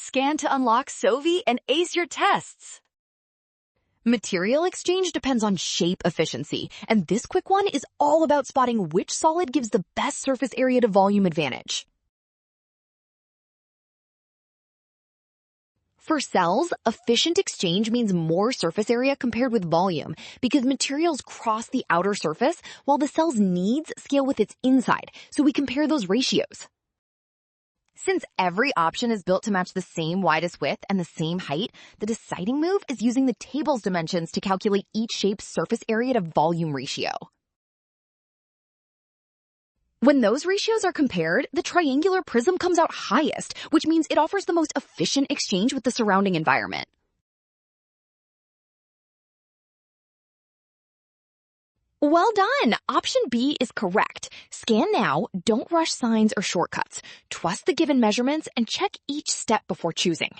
Scan to unlock Sovi and ace your tests. Material exchange depends on shape efficiency, and this quick one is all about spotting which solid gives the best surface area to volume advantage. For cells, efficient exchange means more surface area compared with volume because materials cross the outer surface while the cell's needs scale with its inside, so we compare those ratios. Since every option is built to match the same widest width and the same height, the deciding move is using the table's dimensions to calculate each shape's surface area to volume ratio. When those ratios are compared, the triangular prism comes out highest, which means it offers the most efficient exchange with the surrounding environment. Well done! Option B is correct. Scan now, don't rush signs or shortcuts. Trust the given measurements and check each step before choosing.